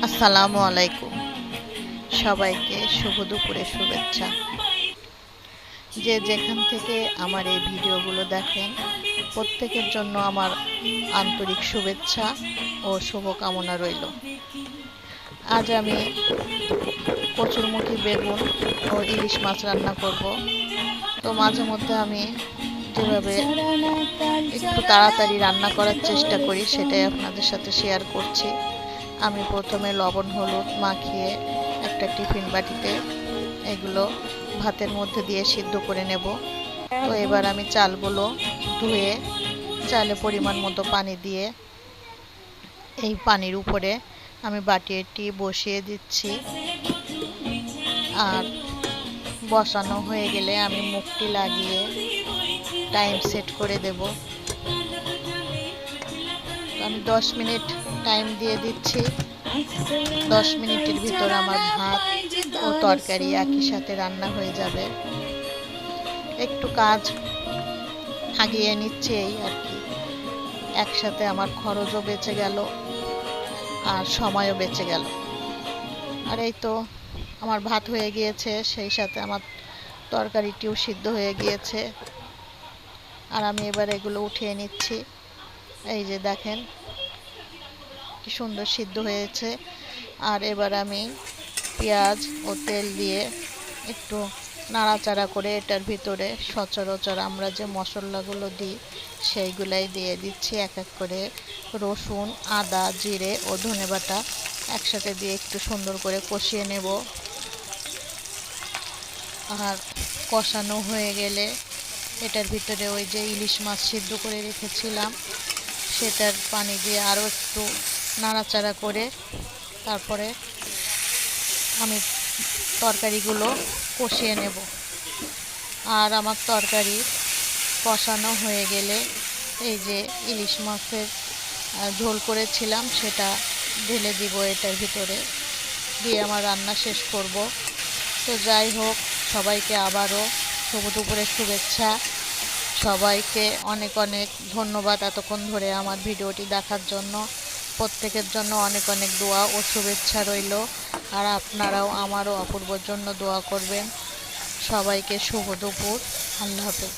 আসসালামু আলাইকুম। সবাইকে শুভ দুপুরের শুভেচ্ছা। যে যেখান থেকে আমার এই ভিডিওগুলো দেখেন, প্রত্যেকের জন্য আমার আন্তরিক শুভেচ্ছা ও শুভকামনা রইল। আজ আমি কচুরমুখী বেগুন ও ইলিশ মাছ রান্না করব। তো মাঝে মধ্যে আমি যেভাবে একটু তাড়াতাড়ি রান্না করার চেষ্টা করি, সেটাই আপনাদের সাথে শেয়ার করছি। আমি প্রথমে লবণ হলুদ মাখিয়ে একটা টিফিন বাটিতে এগুলো ভাতের মধ্যে দিয়ে সিদ্ধ করে নেব। তো এবার আমি চালগুলো ধুয়ে চালে পরিমাণ মতো পানি দিয়ে এই পানির উপরে আমি বাটিটি বসিয়ে দিচ্ছি। আর বসানো হয়ে গেলে আমি মুখটি লাগিয়ে টাইম সেট করে দেব। আমি 10 মিনিট টাইম দিয়ে দিচ্ছি। 10 মিনিটের ভিতর আমার ভাত ও তরকারি একই সাথে রান্না হয়ে যাবে। একটু কাজ আগিয়ে নিচ্ছে এই আর কি। একসাথে আমার খরচও বেঁচে গেল আর সময়ও বেঁচে গেল। আর এই তো আমার ভাত হয়ে গিয়েছে, সেই সাথে আমার তরকারিটিও সিদ্ধ হয়ে গিয়েছে। আর আমি এবার এগুলো উঠিয়ে নিচ্ছি। এই যে দেখেন কি সুন্দর সিদ্ধ হয়েছে। আর এবার আমি পেঁয়াজ ও তেল দিয়ে একটু নাড়াচাড়া করে এটার ভিতরে সচরাচর আমরা যে মশলাগুলো দিই সেইগুলাই দিয়ে দিচ্ছি। এক এক করে রসুন, আদা, জিরে ও ধনেবাটা একসাথে দিয়ে একটু সুন্দর করে কষিয়ে নেব। আর কষানো হয়ে গেলে এটার ভিতরে ওই যে ইলিশ মাছ সিদ্ধ করে রেখেছিলাম সেটার পানি দিয়ে আরও একটু নাড়াচাড়া করে তারপরে আমি তরকারিগুলো কষিয়ে নেব। আর আমার তরকারি কষানো হয়ে গেলে এই যে ইলিশ মাছের ঝোল করেছিলাম সেটা ঢেলে দিব এটার ভিতরে দিয়ে আমার রান্না শেষ করব। তো যাই হোক, সবাইকে আবারও শুভ দুপুরের শুভেচ্ছা। সবাইকে অনেক অনেক ধন্যবাদ এতক্ষণ ধরে আমার ভিডিওটি দেখার জন্য। প্রত্যেকের জন্য অনেক অনেক দোয়া ও শুভেচ্ছা রইল। আর আপনারাও আমারও অপূর্বর জন্য দোয়া করবেন। সবাইকে শুভ দুপুর। আল্লাহ হাফেজ।